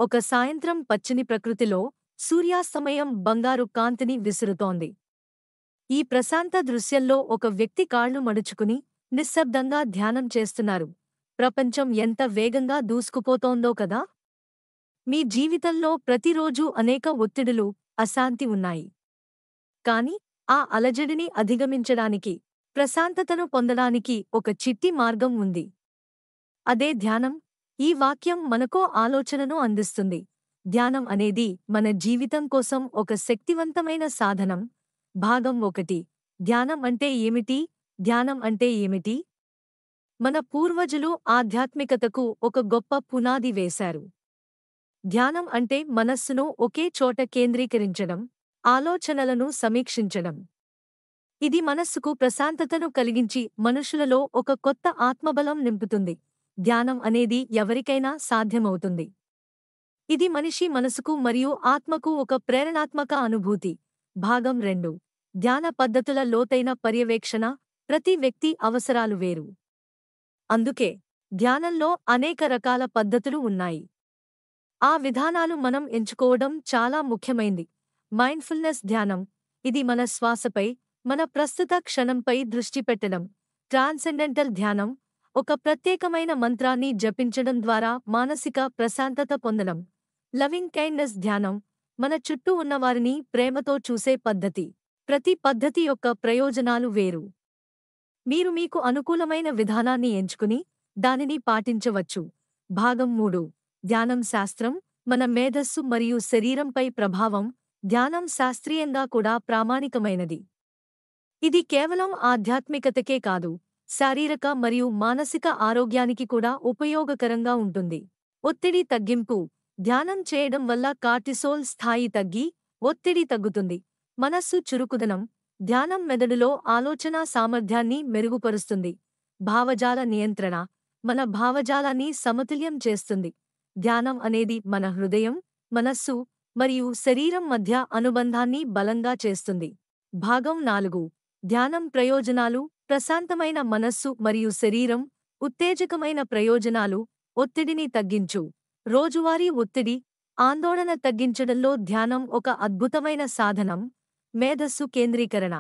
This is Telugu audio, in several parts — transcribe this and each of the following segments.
ఒక సాయంత్రం పచ్చని ప్రకృతిలో సూర్యాస్తమయం బంగారు కాంతిని విసురుతోంది. ఈ ప్రశాంత దృశ్యంలో ఒక వ్యక్తి కాళ్లు మడుచుకుని నిశ్శబ్దంగా ధ్యానం చేస్తున్నారు. ప్రపంచం ఎంత వేగంగా దూసుకుపోతోందో కదా! మీ జీవితంలో ప్రతిరోజూ అనేక ఒత్తిడులు, అశాంతి ఉన్నాయి. కాని ఆ అలజడిని అధిగమించడానికి, ప్రశాంతతను పొందడానికి ఒక చిట్టి మార్గం ఉంది. అదే ధ్యానం. ఈ వాక్యం మనకో ఆలోచనను అందిస్తుంది. ధ్యానం అనేది మన జీవితం కోసం ఒక శక్తివంతమైన సాధనం. భాగం 1. ధ్యానం అంటే ఏమిటి? ధ్యానం అంటే ఏమిటి? మన పూర్వజులు ఆధ్యాత్మికతకు ఒక గొప్ప పునాది వేశారు. ధ్యానం అంటే మనస్సును ఒకే చోట కేంద్రీకరించడం, ఆలోచనలను సమీక్షించడం. ఇది మనస్సుకు ప్రశాంతతను కలిగించి మనుషులలో ఒక కొత్త ఆత్మబలం నింపుతుంది. ధ్యానం అనేది ఎవరికైనా సాధ్యమవుతుంది. ఇది మనిషి మనసుకు మరియు ఆత్మకు ఒక ప్రేరణాత్మక అనుభూతి. భాగం 2. ధ్యాన పద్ధతుల లోతైన పర్యవేక్షణ. ప్రతి వ్యక్తి అవసరాలు వేరు. అందుకే ధ్యానంలో అనేక రకాల పద్ధతులు ఉన్నాయి. ఆ విధానాలు మనం ఎంచుకోవడం చాలా ముఖ్యమైంది. మైండ్ఫుల్నెస్ ధ్యానం. ఇది మన శ్వాసపై, మన ప్రస్తుత క్షణంపై దృష్టి పెట్టడం. ట్రాన్సెండెంటల్ ధ్యానం. ఒక ప్రత్యేకమైన మంత్రాన్ని జపించడం ద్వారా మానసిక ప్రశాంతత పొందడం. లవింగ్ కైండ్నెస్ ధ్యానం. మన చుట్టూ ఉన్నవారిని ప్రేమతో చూసే పద్ధతి. ప్రతి పద్ధతి యొక్క ప్రయోజనాలు వేరు. మీరు మీకు అనుకూలమైన విధానాన్ని ఎంచుకుని దానిని పాటించవచ్చు. భాగం 3. ధ్యానం శాస్త్రం. మన మేధస్సు మరియు శరీరంపై ప్రభావం. ధ్యానం శాస్త్రీయంగా కూడా ప్రామాణికమైనది. ఇది కేవలం ఆధ్యాత్మికతకే కాదు, శారీరక మరియు మానసిక ఆరోగ్యానికి కూడా ఉపయోగకరంగా ఉంటుంది. ఒత్తిడి తగ్గింపు. ధ్యానం చేయడం వల్ల కార్టిసోల్ స్థాయి తగ్గి ఒత్తిడి తగ్గుతుంది. మనస్సు చురుకుదనం. ధ్యానం మెదడులో ఆలోచనా సామర్థ్యాన్ని మెరుగుపరుస్తుంది. భావజాల నియంత్రణ. మన భావజాలాన్ని సమతుల్యం చేస్తుంది. ధ్యానం అనేది మన హృదయం, మనస్సు మరియు శరీరం మధ్య అనుబంధాన్ని బలంగా చేస్తుంది. భాగం 4. ధ్యానం ప్రయోజనాలు. ప్రశాంతమైన మనస్సు మరియు శరీరం. ఉత్తేజకమైన ప్రయోజనాలు. ఒత్తిడిని తగ్గించు. రోజువారీ ఒత్తిడి, ఆందోళన తగ్గించడంలో ధ్యానం ఒక అద్భుతమైన సాధనం. మేధస్సు కేంద్రీకరణ.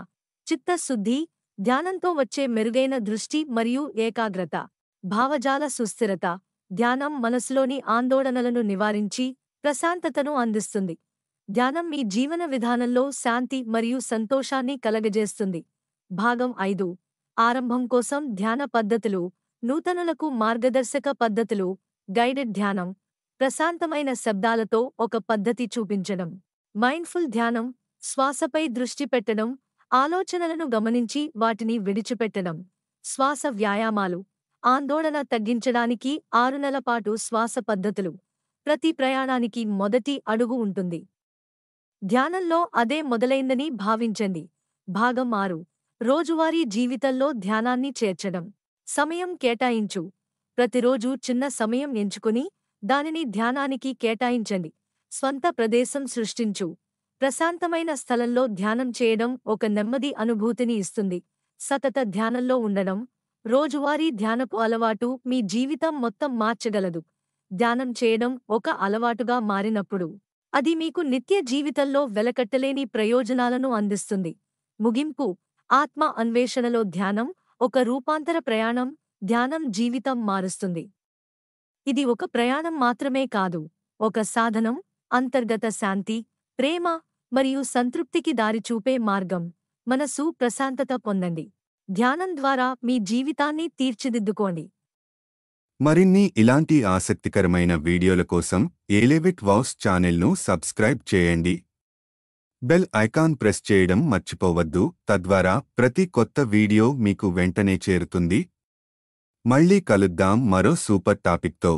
చిత్తశుద్ధి. ధ్యానంతో వచ్చే మెరుగైన దృష్టి మరియు ఏకాగ్రత. భావజాల సుస్థిరత. ధ్యానం మనసులోని ఆందోళనలను నివారించి ప్రశాంతతను అందిస్తుంది. ధ్యానం మీ జీవన విధానంలో శాంతి మరియు సంతోషాన్ని కలగజేస్తుంది. భాగం 5. ఆరంభం కోసం ధ్యాన పద్ధతులు. నూతనులకు మార్గదర్శక పద్ధతులు. గైడెడ్ ధ్యానం. ప్రశాంతమైన శబ్దాలతో ఒక పద్ధతి చూపించడం. మైండ్ఫుల్ ధ్యానం. శ్వాసపై దృష్టి పెట్టడం, ఆలోచనలను గమనించి వాటిని విడిచిపెట్టడం. శ్వాస వ్యాయామాలు. ఆందోళన తగ్గించడానికి 6 నెలల పాటు శ్వాస పద్ధతులు. ప్రతి ప్రయాణానికి మొదటి అడుగు ఉంటుంది. ధ్యానంలో అదే మొదలైందని భావించండి. భాగం 6. రోజువారీ జీవితంలో ధ్యానాన్ని చేర్చడం. సమయం కేటాయించు. ప్రతిరోజు చిన్న సమయం ఎంచుకుని దానిని ధ్యానానికి కేటాయించండి. స్వంత ప్రదేశం సృష్టించు. ప్రశాంతమైన స్థలంలో ధ్యానం చేయడం ఒక నెమ్మది అనుభూతిని ఇస్తుంది. సతత ధ్యానంలో ఉండడం. రోజువారీ ధ్యానపు అలవాటు మీ జీవితం మొత్తం మార్చగలదు. ధ్యానం చేయడం ఒక అలవాటుగా మారినప్పుడు అది మీకు నిత్య జీవితంలో వెలకట్టలేని ప్రయోజనాలను అందిస్తుంది. ముగింపు. ఆత్మ అన్వేషణలో ధ్యానం ఒక రూపాంతర ప్రయాణం. ధ్యానం జీవితం మారుస్తుంది. ఇది ఒక ప్రయాణం మాత్రమే కాదు, ఒక సాధనం. అంతర్గత శాంతి, ప్రేమ మరియు సంతృప్తికి దారి చూపే మార్గం. మనసు ప్రశాంతత పొందండి. ధ్యానం ద్వారా మీ జీవితాన్ని తీర్చిదిద్దుకోండి. మరిన్ని ఇలాంటి ఆసక్తికరమైన వీడియోల కోసం ఎలివేట్ వాయిస్ ఛానల్ను సబ్స్క్రైబ్ చేయండి. బెల్ ఐకాన్ ప్రెస్ చేయడం మర్చిపోవద్దు. తద్వారా ప్రతి కొత్త వీడియో మీకు వెంటనే చేరుతుంది. మళ్ళీ కలుద్దాం మరో సూపర్ టాపిక్తో.